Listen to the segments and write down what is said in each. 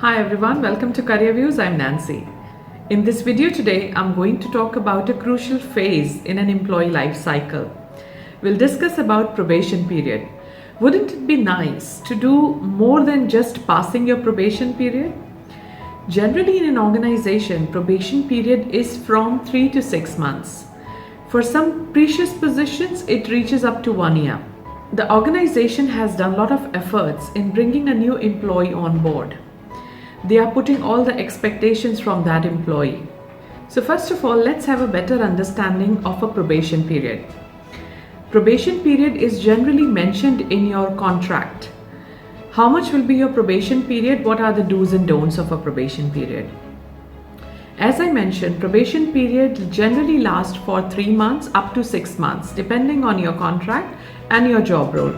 Hi everyone, welcome to Career Views. I'm Nancy. In this video today, I'm going to talk about a crucial phase in an employee life cycle. We'll discuss about probation period. Wouldn't it be nice to do more than just passing your probation period? Generally in an organization, probation period is from 3 to 6 months. For some precious positions, it reaches up to 1 year. The organization has done a lot of efforts in bringing a new employee on board. They are putting all the expectations from that employee. So first of all, let's have a better understanding of a probation period. Probation period is generally mentioned in your contract. How much will be your probation period? What are the do's and don'ts of a probation period? As I mentioned, probation period generally lasts for 3 months up to 6 months, depending on your contract and your job role.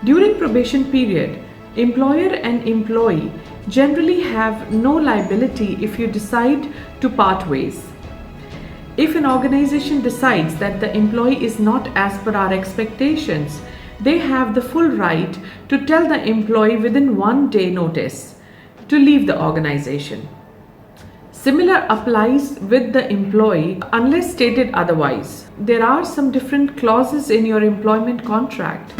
During probation period, employer and employee generally have no liability if you decide to part ways. If an organization decides that the employee is not as per our expectations, they have the full right to tell the employee within 1 day notice to leave the organization. Similar applies with the employee unless stated otherwise. There are some different clauses in your employment contract.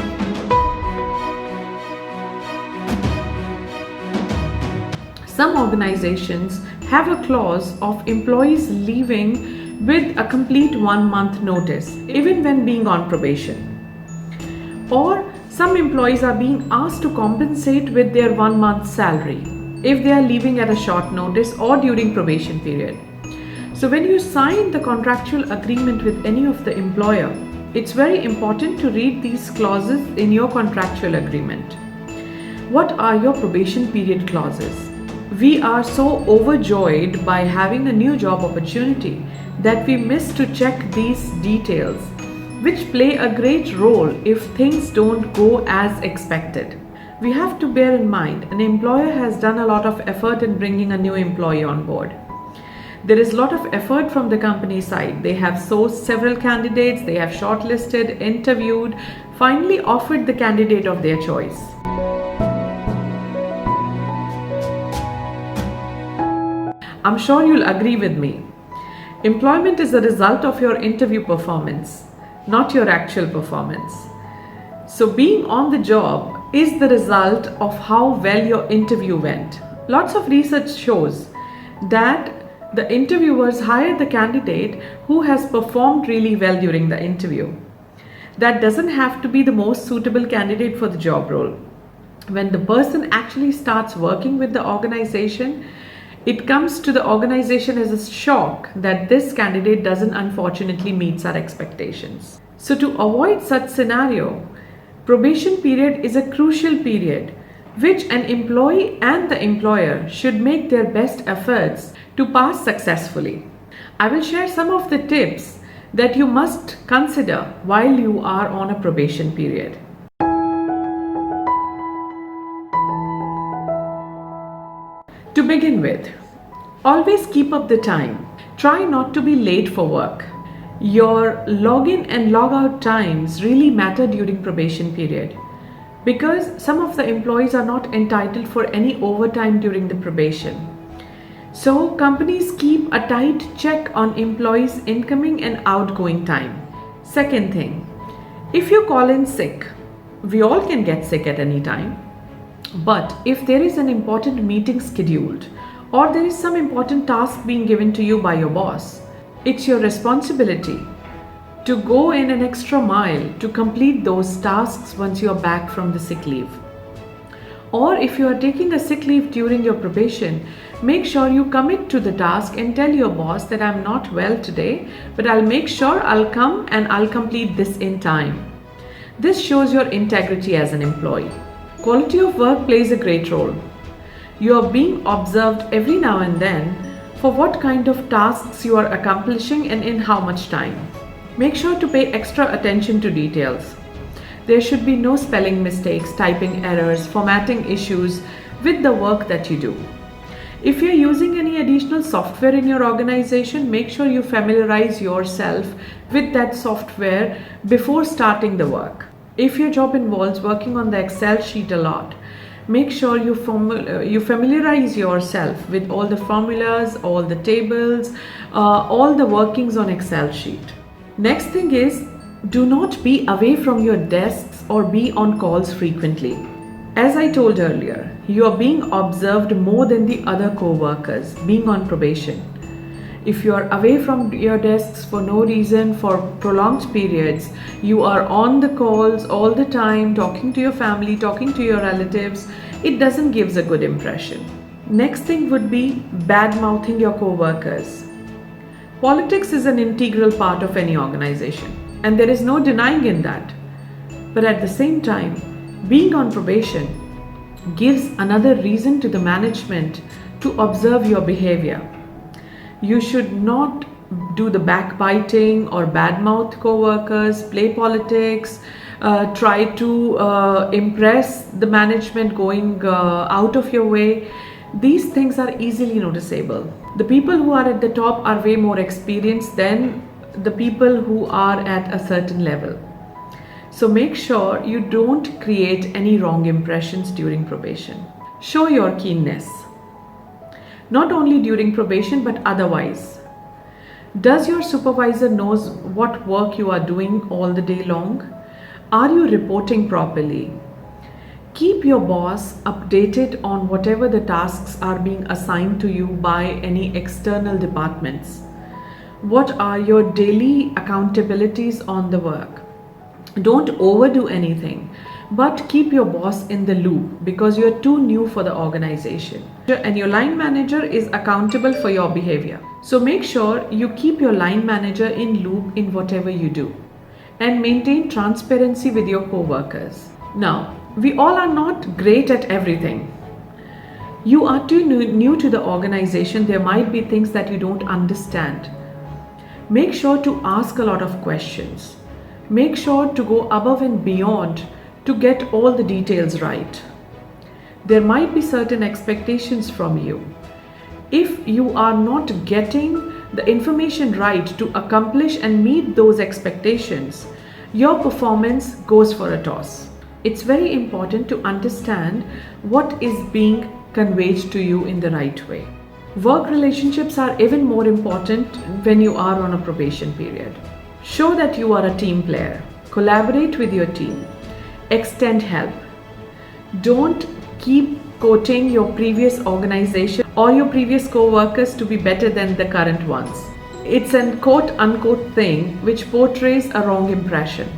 Some organizations have a clause of employees leaving with a complete 1 month notice, even when being on probation. Or some employees are being asked to compensate with their 1 month salary if they are leaving at a short notice or during probation period. So when you sign the contractual agreement with any of the employer, it's very important to read these clauses in your contractual agreement. What are your probation period clauses? We are so overjoyed by having a new job opportunity that we miss to check these details, which play a great role if things don't go as expected. We have to bear in mind an employer has done a lot of effort in bringing a new employee on board. There is a lot of effort from the company side. They have sourced several candidates, they have shortlisted, interviewed, finally offered the candidate of their choice. I'm sure you'll agree with me. Employment is a result of your interview performance, not your actual performance. So being on the job is the result of how well your interview went. Lots of research shows that the interviewers hire the candidate who has performed really well during the interview. That doesn't have to be the most suitable candidate for the job role. When the person actually starts working with the organization, it comes to the organization as a shock that this candidate doesn't unfortunately meet our expectations. So to avoid such scenario, probation period is a crucial period which an employee and the employer should make their best efforts to pass successfully. I will share some of the tips that you must consider while you are on a probation period. To begin with, always keep up the time. Try not to be late for work. Your login and logout times really matter during probation period because some of the employees are not entitled for any overtime during the probation. So companies keep a tight check on employees' incoming and outgoing time. Second thing, if you call in sick, we all can get sick at any time. But if there is an important meeting scheduled or there is some important task being given to you by your boss, it's your responsibility to go in an extra mile to complete those tasks once you're back from the sick leave. Or if you are taking a sick leave during your probation, make sure you commit to the task and tell your boss that I'm not well today, but I'll make sure I'll come and I'll complete this in time. This shows your integrity as an employee. Quality of work plays a great role. You are being observed every now and then for what kind of tasks you are accomplishing and in how much time. Make sure to pay extra attention to details. There should be no spelling mistakes, typing errors, formatting issues with the work that you do. If you're using any additional software in your organization, make sure you familiarize yourself with that software before starting the work. If your job involves working on the Excel sheet a lot, make sure you familiarize yourself with all the formulas, all the tables, all the workings on Excel sheet. Next thing is, do not be away from your desks or be on calls frequently. As I told earlier, you are being observed more than the other co-workers being on probation. If you are away from your desks for no reason for prolonged periods, you are on the calls all the time, talking to your family, talking to your relatives, it doesn't give a good impression. Next thing would be bad-mouthing your co-workers. Politics is an integral part of any organization, and there is no denying in that. But at the same time, being on probation gives another reason to the management to observe your behavior. You should not do the backbiting or badmouth co-workers, play politics, try to impress the management going out of your way. These things are easily noticeable. The people who are at the top are way more experienced than the people who are at a certain level. So make sure you don't create any wrong impressions during probation. Show your keenness. Not only during probation but otherwise. Does your supervisor knows what work you are doing all the day long? Are you reporting properly? Keep your boss updated on whatever the tasks are being assigned to you by any external departments. What are your daily accountabilities on the work? Don't overdo anything, but keep your boss in the loop because you're too new for the organization. And your line manager is accountable for your behavior. So make sure you keep your line manager in loop in whatever you do and maintain transparency with your co-workers. Now, we all are not great at everything. You are too new to the organization. There might be things that you don't understand. Make sure to ask a lot of questions. Make sure to go above and beyond to get all the details right. There might be certain expectations from you. If you are not getting the information right to accomplish and meet those expectations, your performance goes for a toss. It's very important to understand what is being conveyed to you in the right way. Work relationships are even more important when you are on a probation period. Show that you are a team player. Collaborate with your team. Extend help. Don't keep quoting your previous organization or your previous co-workers to be better than the current ones. It's a quote-unquote thing which portrays a wrong impression.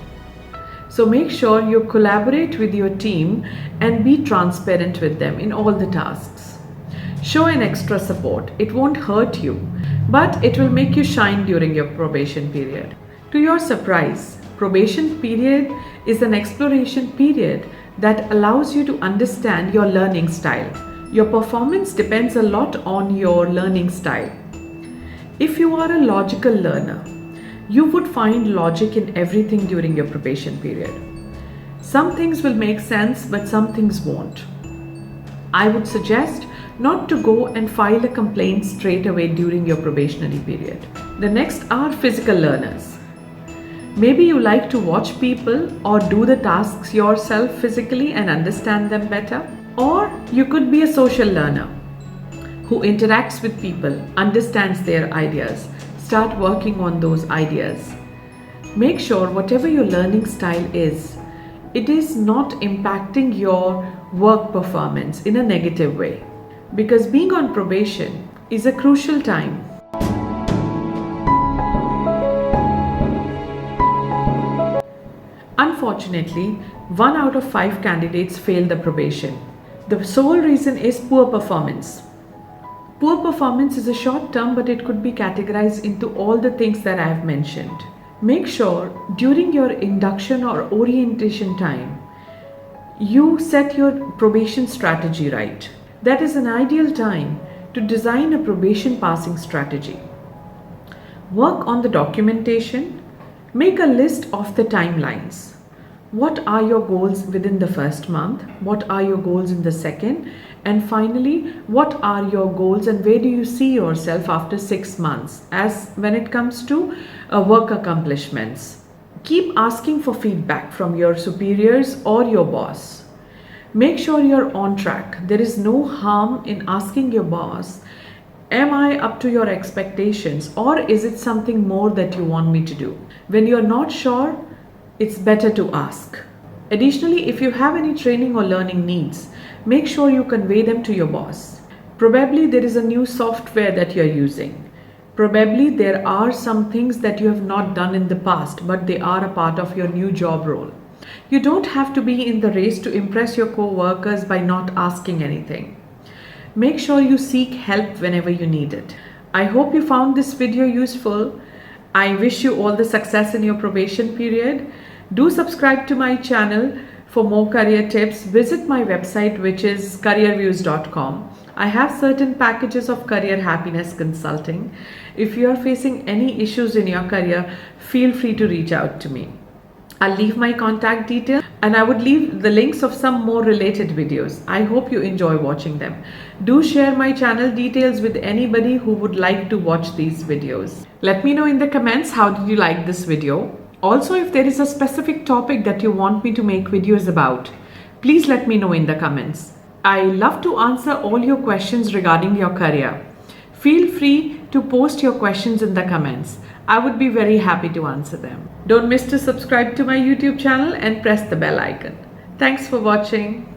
So make sure you collaborate with your team and be transparent with them in all the tasks. Show an extra support. It won't hurt you, but it will make you shine during your probation period. To your surprise, probation period is an exploration period that allows you to understand your learning style. Your performance depends a lot on your learning style. If you are a logical learner, you would find logic in everything during your probation period. Some things will make sense, but some things won't. I would suggest not to go and file a complaint straight away during your probationary period. The next are physical learners. Maybe you like to watch people or do the tasks yourself physically and understand them better. Or you could be a social learner who interacts with people, understands their ideas, start working on those ideas. Make sure whatever your learning style is, it is not impacting your work performance in a negative way. Because being on probation is a crucial time. Unfortunately, 1 out of 5 candidates fail the probation. The sole reason is poor performance. Poor performance is a short term, but it could be categorized into all the things that I have mentioned. Make sure during your induction or orientation time, you set your probation strategy right. That is an ideal time to design a probation passing strategy. Work on the documentation. Make a list of the timelines. What are your goals within the first month? What are your goals in the second? And finally, what are your goals and where do you see yourself after 6 months as when it comes to work accomplishments? Keep asking for feedback from your superiors or your boss. Make sure you're on track. There is no harm in asking your boss, am I up to your expectations, or is it something more that you want me to do? When you're not sure, it's better to ask. Additionally, if you have any training or learning needs, make sure you convey them to your boss. Probably there is a new software that you're using. Probably there are some things that you have not done in the past, but they are a part of your new job role. You don't have to be in the race to impress your co-workers by not asking anything. Make sure you seek help whenever you need it. I hope you found this video useful. I wish you all the success in your probation period. Do subscribe to my channel for more career tips. Visit my website, which is careerviews.com. I have certain packages of career happiness consulting. If you are facing any issues in your career, feel free to reach out to me. I'll leave my contact details and I would leave the links of some more related videos. I hope you enjoy watching them. Do share my channel details with anybody who would like to watch these videos. Let me know in the comments how did you like this video. Also, if there is a specific topic that you want me to make videos about, please let me know in the comments. I love to answer all your questions regarding your career. Feel free to post your questions in the comments. I would be very happy to answer them. Don't miss to subscribe to my YouTube channel and press the bell icon. Thanks for watching.